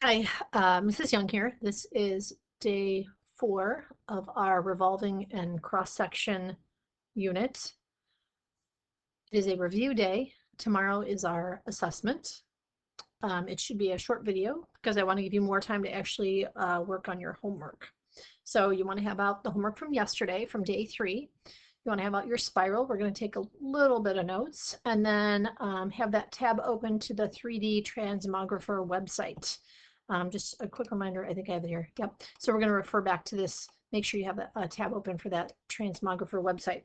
Hi, Mrs. Young here. This is day 4 of our revolving and cross-section unit. It is a review day. Tomorrow is our assessment. It should be a short video because I want to give you more time to actually work on your homework. So you want to have out the homework from yesterday, from day 3. You want to have out your spiral. We're going to take a little bit of notes and then have that tab open to the 3D Transmographer website. Just a quick reminder, I think I have it here. Yep. So we're going to refer back to this. Make sure you have a tab open for that Transmographer website.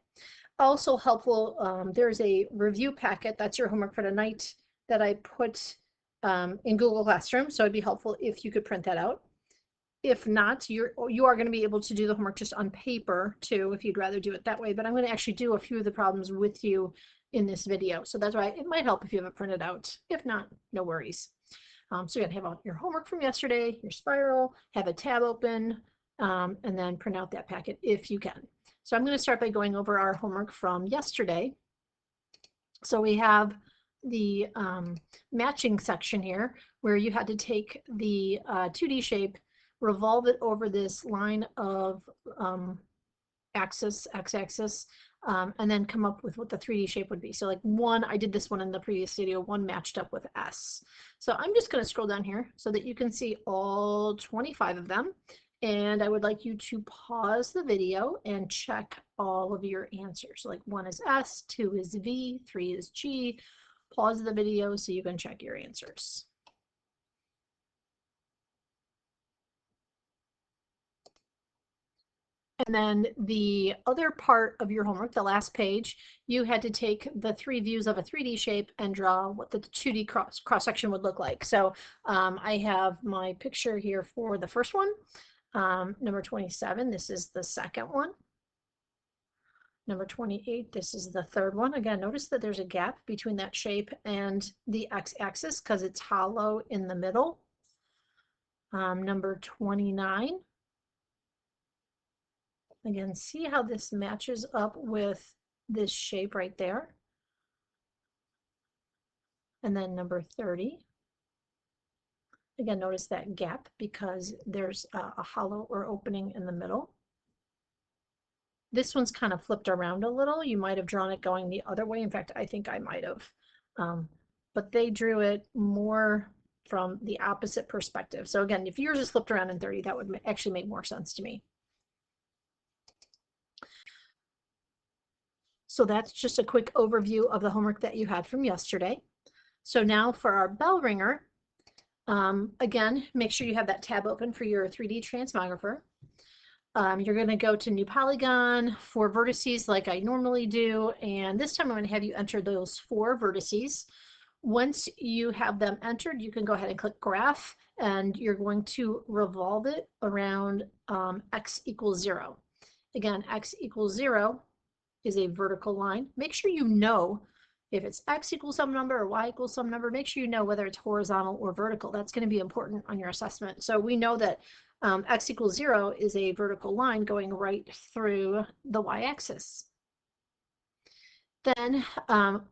Also helpful, there's a review packet. That's your homework for tonight that I put in Google Classroom. So it'd be helpful if you could print that out. If not, you are going to be able to do the homework just on paper too, if you'd rather do it that way. But I'm going to actually do a few of the problems with you in this video. So that's why it might help if you have it printed out. If not, no worries. So you're going to have out your homework from yesterday, your spiral, have a tab open, and then print out that packet if you can. So I'm going to start by going over our homework from yesterday. So we have the matching section here where you had to take the 2D shape, revolve it over this line of x-axis, and then come up with what the 3D shape would be. So like I did this one in the previous video, 1 matched up with S. So I'm just going to scroll down here so that you can see all 25 of them. And I would like you to pause the video and check all of your answers. Like 1 is S, 2 is V, 3 is G. Pause the video so you can check your answers. And then the other part of your homework, the last page, you had to take the 3 views of a 3D shape and draw what the 2D cross-section would look like. So I have my picture here for the first one, number 27. This is the second one. Number 28, this is the third one. Again, notice that there's a gap between that shape and the x-axis because it's hollow in the middle. Number 29. Again, see how this matches up with this shape right there. And then number 30. Again, notice that gap because there's a hollow or opening in the middle. This one's kind of flipped around a little. You might have drawn it going the other way. In fact, I think I might have. But they drew it more from the opposite perspective. So again, if yours is flipped around in 30, that would actually make more sense to me. So that's just a quick overview of the homework that you had from yesterday. So now for our bell ringer, again, make sure you have that tab open for your 3D Transmographer. You're going to go to New Polygon, 4 vertices like I normally do, and this time I'm going to have you enter those 4 vertices. Once you have them entered, you can go ahead and click Graph, and you're going to revolve it around x equals 0. Again, x equals 0 is a vertical line. Make sure you know if it's x equals some number or y equals some number. Make sure you know whether it's horizontal or vertical. That's going to be important on your assessment. So we know that x equals 0 is a vertical line going right through the y-axis. Then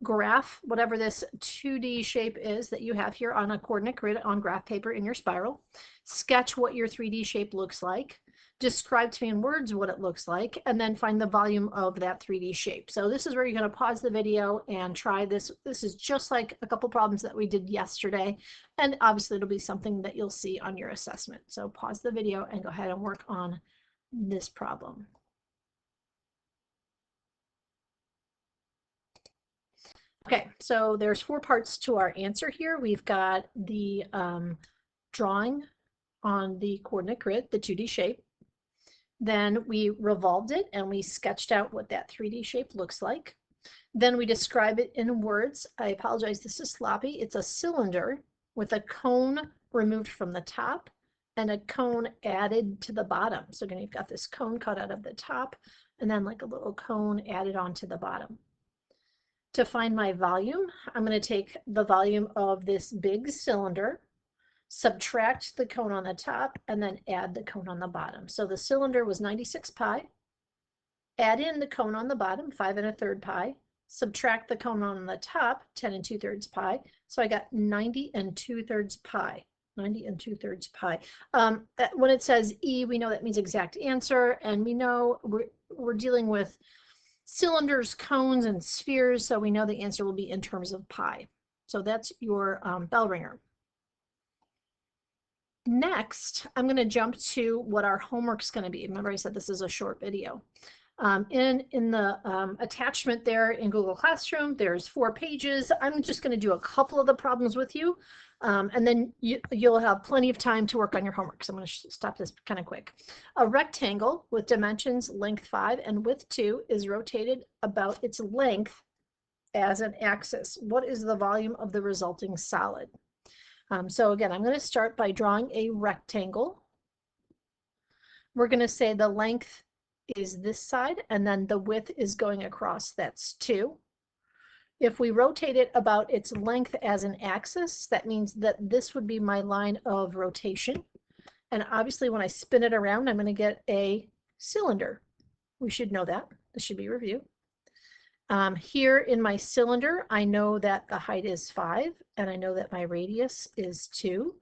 graph whatever this 2D shape is that you have here on a coordinate grid on graph paper in your spiral. Sketch what your 3D shape looks like. Describe to me in words what it looks like, and then find the volume of that 3D shape. So this is where you're going to pause the video and try this. This is just like a couple problems that we did yesterday, and obviously it'll be something that you'll see on your assessment. So pause the video and go ahead and work on this problem. Okay, so there's 4 parts to our answer here. We've got the drawing on the coordinate grid, the 2D shape. Then we revolved it and we sketched out what that 3D shape looks like. Then we describe it in words. I apologize, this is sloppy. It's a cylinder with a cone removed from the top and a cone added to the bottom. So again, you've got this cone cut out of the top and then like a little cone added onto the bottom. To find my volume, I'm going to take the volume of this big cylinder, subtract the cone on the top, and then add the cone on the bottom. So the cylinder was 96 pi. Add in the cone on the bottom, 5 1/3 pi. Subtract the cone on the top, 10 2/3 pi. So I got 90 2/3 pi. 90 and 2/3 pi. When it says E, we know that means exact answer, and we know we're dealing with cylinders, cones, and spheres, so we know the answer will be in terms of pi. So that's your bell ringer. Next, I'm going to jump to what our homework's going to be. Remember, I said this is a short video. In the attachment there in Google Classroom, there's 4 pages. I'm just going to do a couple of the problems with you, and then you'll have plenty of time to work on your homework. So I'm going to stop this kind of quick. A rectangle with dimensions length 5 and width 2 is rotated about its length as an axis. What is the volume of the resulting solid? So again, I'm going to start by drawing a rectangle. We're going to say the length is this side, and then the width is going across. That's 2. If we rotate it about its length as an axis, that means that this would be my line of rotation. And obviously, when I spin it around, I'm going to get a cylinder. We should know that. This should be review. Here in my cylinder, I know that the height is 5, and I know that my radius is 2.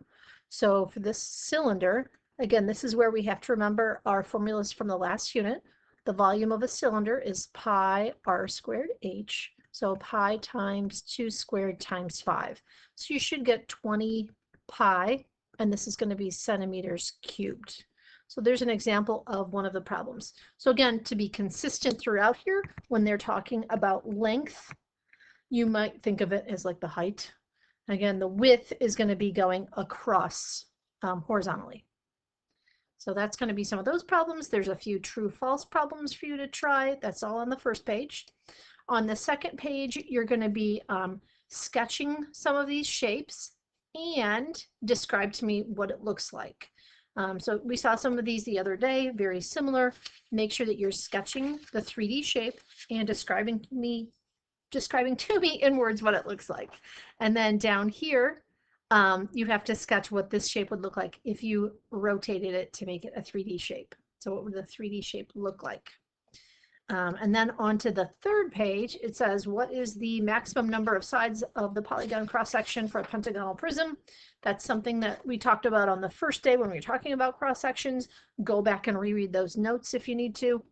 So for this cylinder, again, this is where we have to remember our formulas from the last unit. The volume of a cylinder is pi r squared h. So pi times 2 squared times 5. So you should get 20 pi, and this is going to be centimeters cubed. So there's an example of one of the problems. So again, to be consistent throughout here, when they're talking about length, you might think of it as like the height. Again, the width is going to be going across horizontally. So that's going to be some of those problems. There's a few true-false problems for you to try. That's all on the first page. On the second page, you're going to be sketching some of these shapes and describe to me what it looks like. So we saw some of these the other day, very similar. Make sure that you're sketching the 3D shape and describing to me in words what it looks like. And then down here, you have to sketch what this shape would look like if you rotated it to make it a 3D shape. So what would the 3D shape look like? And then onto the third page, it says, what is the maximum number of sides of the polygon cross-section for a pentagonal prism? That's something that we talked about on the first day when we were talking about cross-sections. Go back and reread those notes if you need to.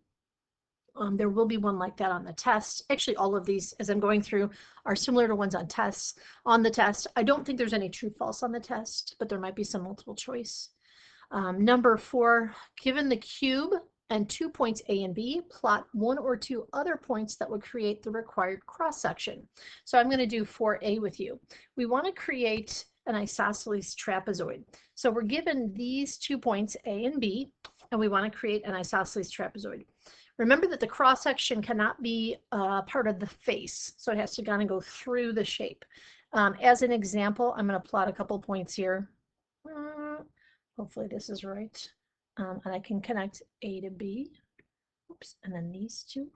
There will be one like that on the test. Actually, all of these, as I'm going through, are similar to ones on tests. On the test, I don't think there's any true-false on the test, but there might be some multiple choice. Number 4, given the cube and 2 points A and B, plot 1 or 2 other points that would create the required cross-section. So I'm going to do 4A with you. We want to create an isosceles trapezoid. So we're given these 2 points A and B, and we want to create an isosceles trapezoid. Remember that the cross-section cannot be part of the face, so it has to kind of go through the shape. As an example, I'm going to plot a couple points here. Hopefully this is right. And I can connect A to B. Oops, and then these two.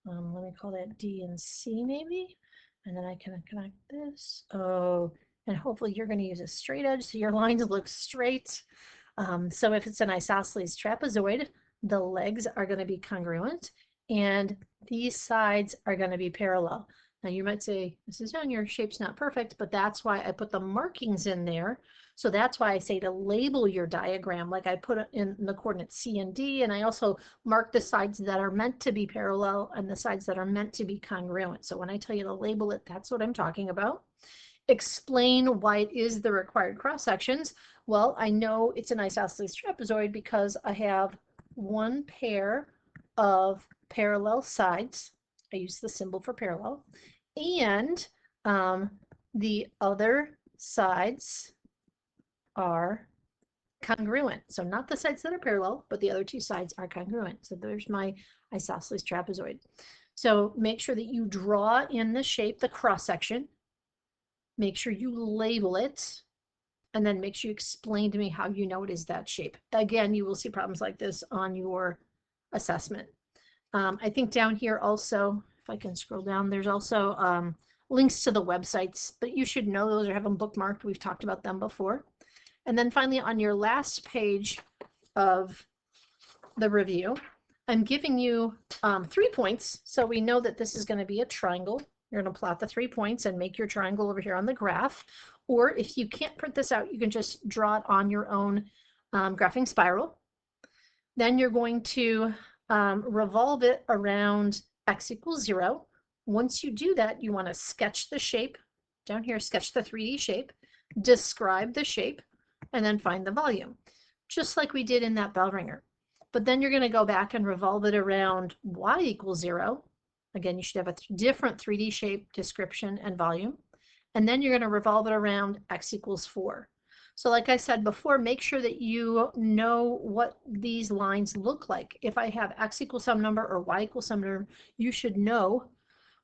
Let me call that D and C maybe. And then I can connect this. Oh, and hopefully you're going to use a straight edge so your lines look straight. So if it's an isosceles trapezoid, the legs are going to be congruent and these sides are going to be parallel. Now you might say, Mrs. Young, your shape's not perfect, but that's why I put the markings in there. So that's why I say to label your diagram, like I put it in the coordinates C and D, and I also mark the sides that are meant to be parallel and the sides that are meant to be congruent. So when I tell you to label it, that's what I'm talking about. Explain why it is the required cross sections. Well, I know it's an isosceles trapezoid because I have one pair of parallel sides. I use the symbol for parallel, and the other sides are congruent. So not the sides that are parallel, but the other 2 sides are congruent. So there's my isosceles trapezoid. So make sure that you draw in the shape, the cross section. Make sure you label it, and then make sure you explain to me how you know it is that shape. Again, you will see problems like this on your assessment. I think down here also, if I can scroll down, there's also links to the websites, but you should know those or have them bookmarked. We've talked about them before. And then finally, on your last page of the review, I'm giving you 3 points. So we know that this is going to be a triangle. You're going to plot the 3 points and make your triangle over here on the graph. Or if you can't print this out, you can just draw it on your own graphing spiral. Then you're going to revolve it around x equals 0. Once you do that, you want to sketch the shape. Down here, sketch the 3D shape, describe the shape, and then find the volume, just like we did in that bell ringer. But then you're going to go back and revolve it around y equals 0. Again, you should have a different 3D shape, description, and volume. And then you're going to revolve it around x equals 4. So like I said before, make sure that you know what these lines look like. If I have x equals some number or y equals some number, you should know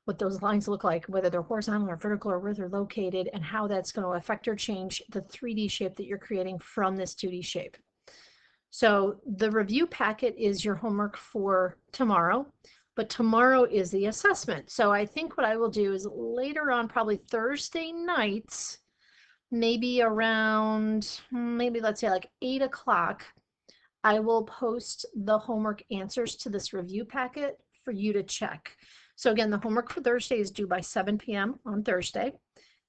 what those lines look like, whether they're horizontal or vertical or where they're located, and how that's going to affect or change the 3D shape that you're creating from this 2D shape. So the review packet is your homework for tomorrow, but tomorrow is the assessment. So I think what I will do is later on, probably Thursday nights, maybe around, maybe let's say like 8 o'clock, I will post the homework answers to this review packet for you to check. So again, the homework for Thursday is due by 7 p.m. on Thursday,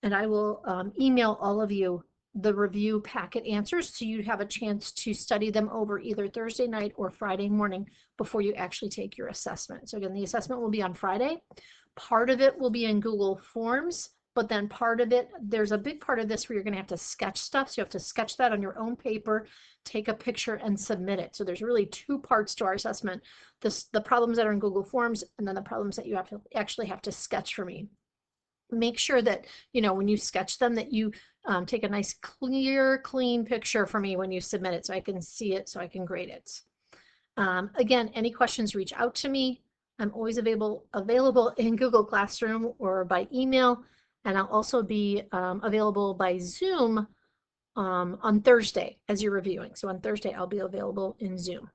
and I will email all of you the review packet answers so you have a chance to study them over either Thursday night or Friday morning before you actually take your assessment. So again, the assessment will be on Friday. Part of it will be in Google Forms, but then part of it, there's a big part of this where you're going to have to sketch stuff. So you have to sketch that on your own paper, take a picture, and submit it. So there's really 2 parts to our assessment. The problems that are in Google Forms, and then the problems that you actually have to sketch for me. Make sure that, when you sketch them, that you take a nice, clear, clean picture for me when you submit it so I can see it, so I can grade it. Again, any questions, reach out to me. I'm always available in Google Classroom or by email, and I'll also be available by Zoom on Thursday as you're reviewing. So on Thursday, I'll be available in Zoom.